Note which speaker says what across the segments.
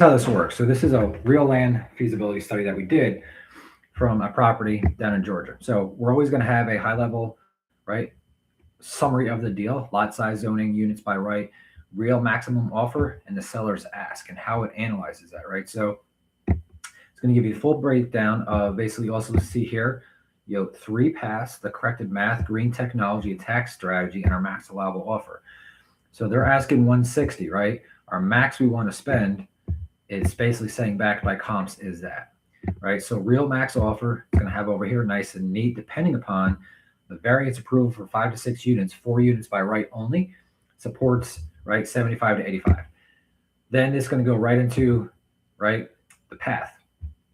Speaker 1: how this works. So this is a real land feasibility study that we did from a property down in Georgia. So we're always going to have a high level, right, summary of the deal, lot size, zoning, units by right, real maximum offer, and the seller's ask, and how it analyzes that, right? So it's going to give you a full breakdown of basically also see here, three paths, the corrected math, green technology, tax strategy, and our max allowable offer. So they're asking 160, right? Our max we want to spend is basically saying backed by comps is that, right? So real max offer is going to have over here nice and neat, depending upon the variance approval for 5 to 6 units, 4 units by right only, supports right 75 to 85. Then it's going to go right into right the path,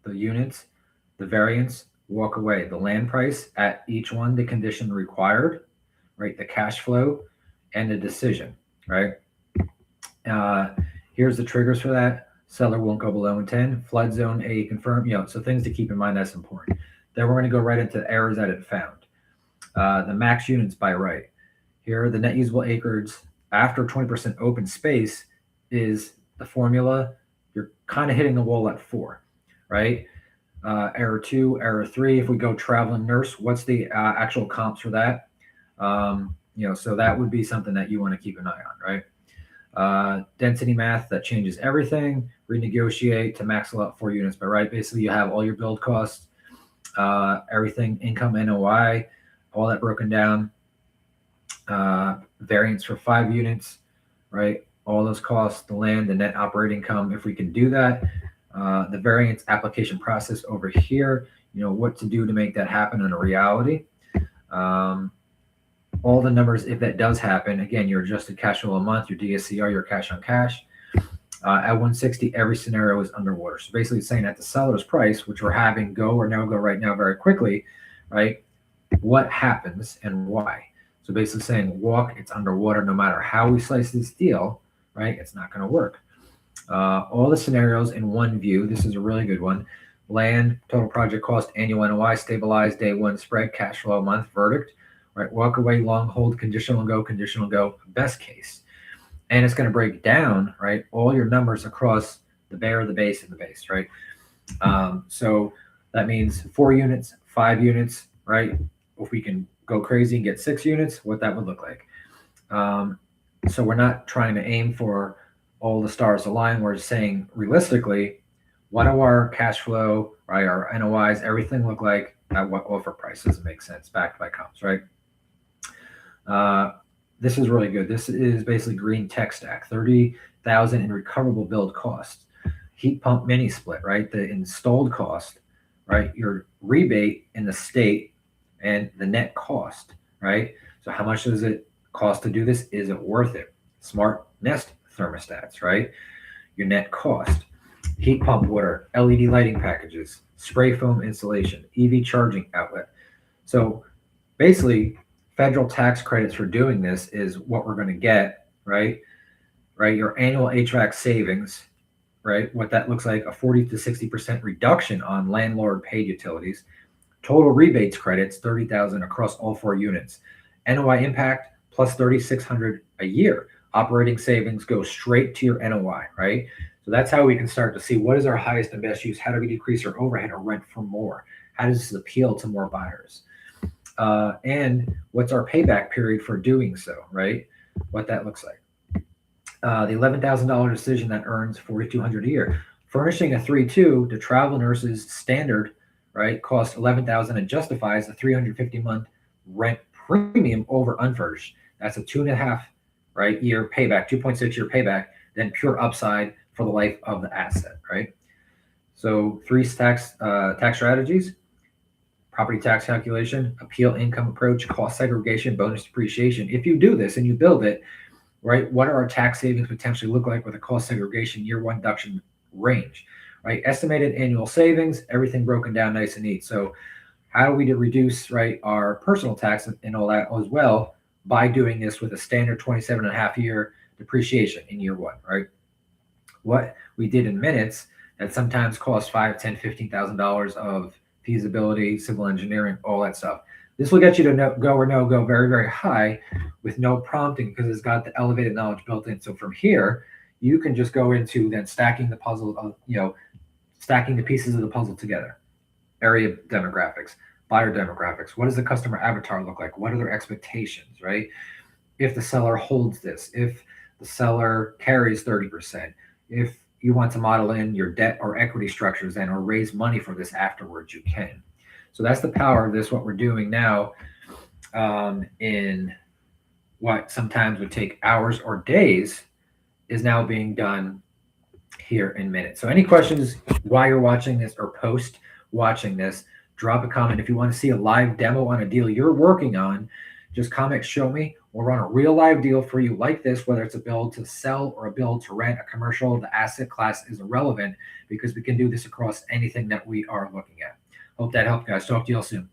Speaker 1: the units, the variance, walk away, the land price at each one, the condition required, right, the cash flow, and the decision, right? Uh, Here's the triggers for that. Seller won't go below in 10. Flood zone A confirmed. So things to keep in mind, that's important. Then we're going to go right into the errors that it found. The max units by right. Here, the net usable acreage after 20% open space is the formula. You're kind of hitting the wall at 4, right? Error 2, error 3. If we go traveling nurse, what's the actual comps for that? So that would be something that you want to keep an eye on, right? Density math, that changes everything. Renegotiate to max out 4 units by right. Basically, you have all your build costs, everything, income, NOI, all that broken down. Variance for 5 units, right? All those costs, the land, the net operating income, if we can do that. The variance application process over here, what to do to make that happen in a reality. All the numbers, if that does happen, again, your adjusted cash flow a month, your DSCR, your cash on cash. At 160, every scenario is underwater. So basically saying at the seller's price, which we're having go or no go right now very quickly, right? What happens and why? So basically saying walk, it's underwater no matter how we slice this deal, right? It's not going to work. All the scenarios in one view. This is a really good one. Land, total project cost, annual NOI, stabilized day one spread, cash flow a month, verdict, right? Walk away, long hold, conditional go, best case. And it's going to break down, right, all your numbers across the bare, the base, and the base, right? So that means 4 units, 5 units, right? If we can go crazy and get 6 units, what that would look like. So we're not trying to aim for all the stars align. We're saying realistically, what do our cash flow, right, our NOIs, everything look like at what offer price? Does it make sense? Backed by comps, right? This is really good. This is basically green tech stack, 30,000 in recoverable build costs. Heat pump mini split, right? The installed cost, right? Your rebate in the state and the net cost, right? So how much does it cost to do this? Is it worth it? Smart Nest thermostats, right? Your net cost. Heat pump water, LED lighting packages, spray foam insulation, EV charging outlet. So basically, federal tax credits for doing this is what we're going to get, right? Right, your annual HVAC savings, right? What that looks like, a 40 to 60% reduction on landlord paid utilities. Total rebates credits, 30,000 across all 4 units. NOI impact plus 3,600 a year. Operating savings go straight to your NOI, right? So that's how we can start to see what is our highest and best use. How do we decrease our overhead or rent for more? How does this appeal to more buyers? And what's our payback period for doing so, right? What that looks like. The $11,000 decision that earns $4,200 a year. Furnishing a 3-2 to travel nurses standard, right, costs $11,000 and justifies a $350 month rent premium over unfurnished. That's a 2.5 right year payback, 2.6 year payback, then pure upside for the life of the asset, right? So 3 tax strategies. Property tax calculation, appeal income approach, cost segregation, bonus depreciation. If you do this and you build it, right, what are our tax savings potentially look like with a cost segregation year one deduction range, right? Estimated annual savings, everything broken down nice and neat. So how do we reduce, right, our personal tax and all that as well by doing this with a standard 27.5 year depreciation in year one, right? What we did in minutes that sometimes costs $5,000, $10,000, $15,000 of feasibility, civil engineering, all that stuff. This will get you to go or no go very, very high with no prompting because it's got the elevated knowledge built in. So from here, you can just go into then stacking the puzzle, stacking the pieces of the puzzle together. Area demographics, buyer demographics. What does the customer avatar look like? What are their expectations, right? If the seller holds this, if the seller carries 30%, if you want to model in your debt or equity structures then or raise money for this afterwards, you can. So that's the power of this. What we're doing now in what sometimes would take hours or days is now being done here in minutes. So any questions while you're watching this or post watching this, drop a comment. If you want to see a live demo on a deal you're working on, just comment, show me. We'll run a real live deal for you like this, whether it's a build to sell or a build to rent, a commercial. The asset class is irrelevant because we can do this across anything that we are looking at. Hope that helped, guys. Talk to you all soon.